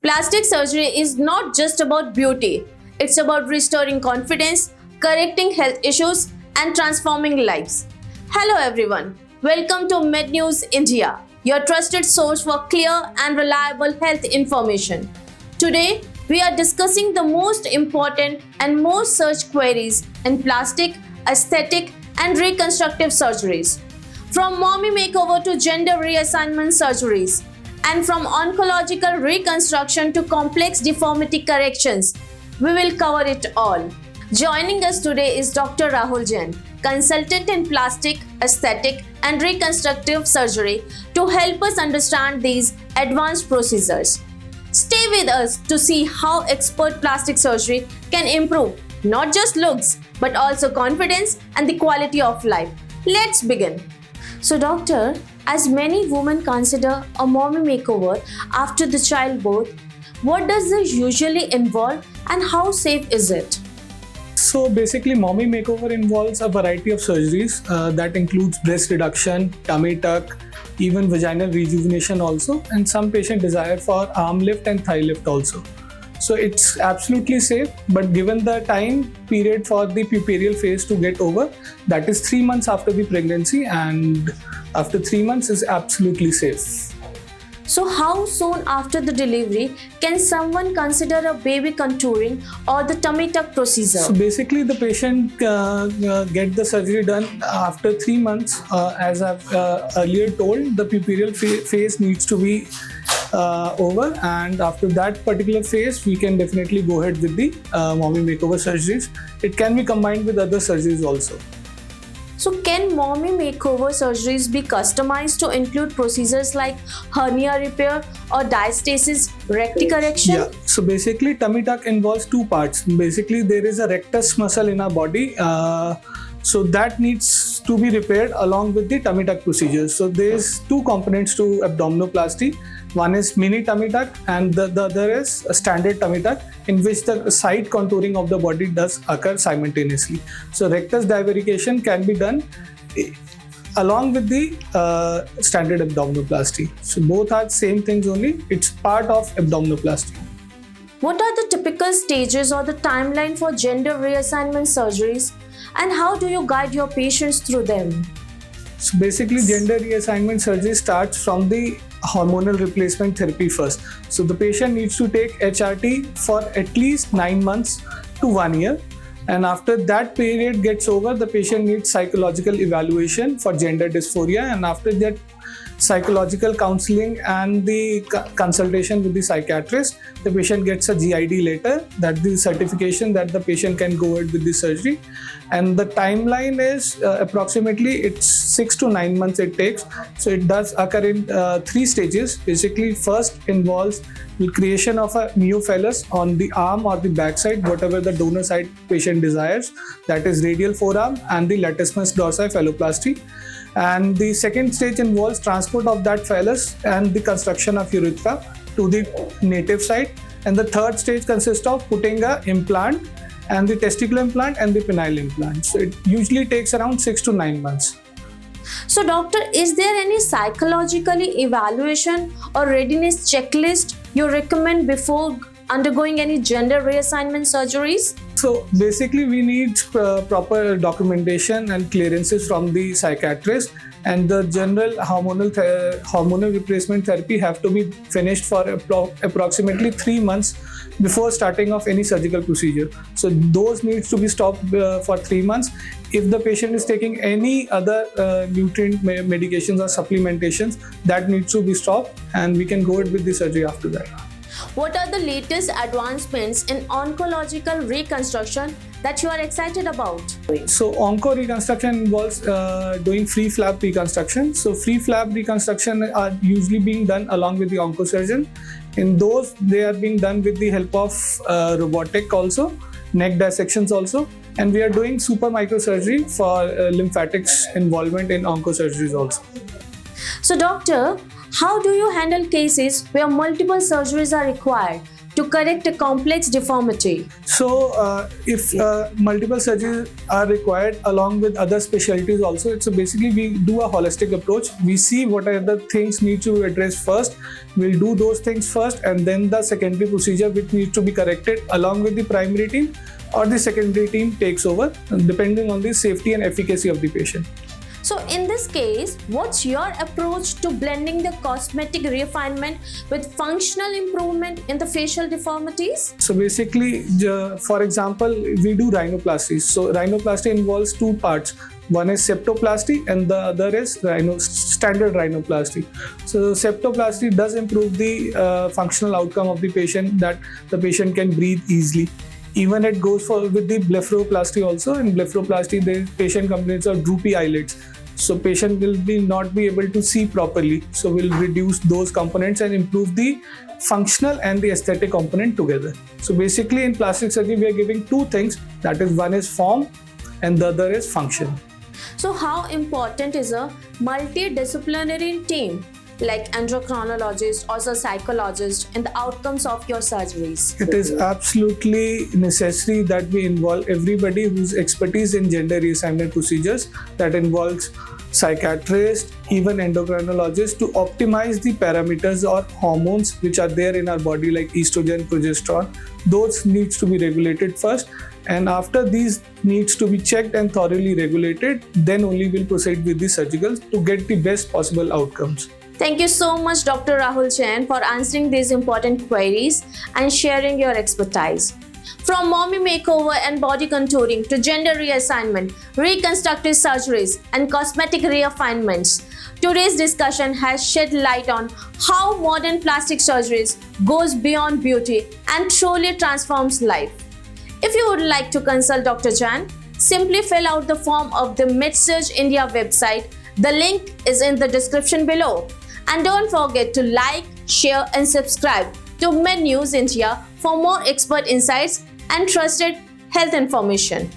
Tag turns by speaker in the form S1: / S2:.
S1: Plastic surgery is not just about beauty, it's about restoring confidence, correcting health issues, and transforming lives. Hello everyone, welcome to MedNews India, your trusted source for clear and reliable health information. Today, we are discussing the most important and most searched queries in plastic, aesthetic, and reconstructive surgeries. From mommy makeover to gender reassignment surgeries, and from oncological reconstruction to complex deformity corrections, we will cover it all. Joining us today is Dr. Rahul Jain, consultant in plastic, aesthetic, and reconstructive surgery, to help us understand these advanced procedures. Stay with us to see how expert plastic surgery can improve not just looks but also confidence and the quality of life. Let's begin. So, doctor, as many women consider a mommy makeover after the childbirth, what does this usually involve and how safe is it?
S2: So basically, mommy makeover involves a variety of surgeries that includes breast reduction, tummy tuck, even vaginal rejuvenation also, and some patient desire for arm lift and thigh lift also. So it's absolutely safe, but given the time period for the puerperal phase to get over, that is 3 months after the pregnancy, and after 3 months is absolutely safe.
S1: So how soon after the delivery can someone consider a baby contouring or the tummy tuck procedure?
S2: So basically, the patient get the surgery done after 3 months. As I've earlier told, the puerperal phase needs to be over, and after that particular phase, we can definitely go ahead with the mommy makeover surgeries. It can be combined with other surgeries also.
S1: So can mommy makeover surgeries be customized to include procedures like hernia repair or diastasis, recti correction?
S2: Yeah, so basically tummy tuck involves two parts. Basically, there is a rectus muscle in our body. So that needs to be repaired along with the tummy tuck procedures. So there's two components to abdominoplasty. One is mini tummy tuck and the other is a standard tummy tuck, in which the side contouring of the body does occur simultaneously. So rectus divarication can be done along with the standard abdominoplasty. So both are same things only. It's part of abdominoplasty.
S1: What are the typical stages or the timeline for gender reassignment surgeries, and how do you guide your patients through them?
S2: So basically, gender reassignment surgery starts from the hormonal replacement therapy first. So the patient needs to take HRT for at least 9 months to 1 year. And after that period gets over, the patient needs psychological evaluation for gender dysphoria. And after that, psychological counseling and the consultation with the psychiatrist, the patient gets a GID letter, that the certification that the patient can go ahead with the surgery. And the timeline is approximately it's 6 to 9 months it takes. So it does occur in 3 stages. Basically, first involves the creation of a neophallus on the arm or the backside, whatever the donor side patient desires. That is radial forearm and the latissimus dorsi phalloplasty. And the second stage involves transport of that phallus and the construction of urethra to the native site. And the third stage consists of putting an implant, and the testicular implant and the penile implant. So it usually takes around 6 to 9 months.
S1: So doctor, is there any psychologically evaluation or readiness checklist you recommend before undergoing any gender reassignment surgeries?
S2: So basically, we need proper documentation and clearances from the psychiatrist, and the general hormonal replacement therapy have to be finished for approximately 3 months before starting of any surgical procedure. So those needs to be stopped for 3 months. If the patient is taking any other nutrient medications or supplementations, that needs to be stopped, and we can go ahead with the surgery after that.
S1: What are the latest advancements in oncological reconstruction that you are excited about?
S2: So onco reconstruction involves doing free flap reconstruction. So free flap reconstruction are usually being done along with the oncosurgeon. In those, they are being done with the help of robotic also, neck dissections also, and we are doing super microsurgery for lymphatics involvement in oncosurgeries also.
S1: So doctor, how do you handle cases where multiple surgeries are required? to correct a complex deformity?
S2: So, if multiple surgeries are required along with other specialties also, so basically we do a holistic approach. We see what are the things need to be addressed first. We'll do those things first, and then the secondary procedure which needs to be corrected along with the primary team, or the secondary team takes over depending on the safety and efficacy of the patient.
S1: So in this case, what's your approach to blending the cosmetic refinement with functional improvement in the facial deformities?
S2: So basically, for example, we do rhinoplasty. So rhinoplasty involves two parts. One is septoplasty and the other is standard rhinoplasty. So septoplasty does improve the functional outcome of the patient, that the patient can breathe easily. Even it goes with the blepharoplasty also. In blepharoplasty, the patient complains of droopy eyelids. So patient will not be able to see properly. So we'll reduce those components and improve the functional and the aesthetic component together. So basically in plastic surgery, we are giving two things. That is, one is form and the other is function.
S1: So how important is a multidisciplinary team like endocrinologist or a psychologist in the outcomes of your surgeries?
S2: It is absolutely necessary that we involve everybody whose expertise in gender reassignment procedures. That involves psychiatrists, even endocrinologists, to optimize the parameters or hormones which are there in our body, like estrogen, progesterone. Those needs to be regulated first, and after these needs to be checked and thoroughly regulated, then only we'll proceed with the surgicals to get the best possible outcomes.
S1: Thank you so much, Dr. Rahul Jain, for answering these important queries and sharing your expertise. From mommy makeover and body contouring to gender reassignment, reconstructive surgeries, and cosmetic refinements, today's discussion has shed light on how modern plastic surgeries goes beyond beauty and truly transforms life. If you would like to consult Dr. Jain, simply fill out the form of the MedSurg India website. The link is in the description below. And don't forget to like, share and subscribe to Med News India for more expert insights and trusted health information.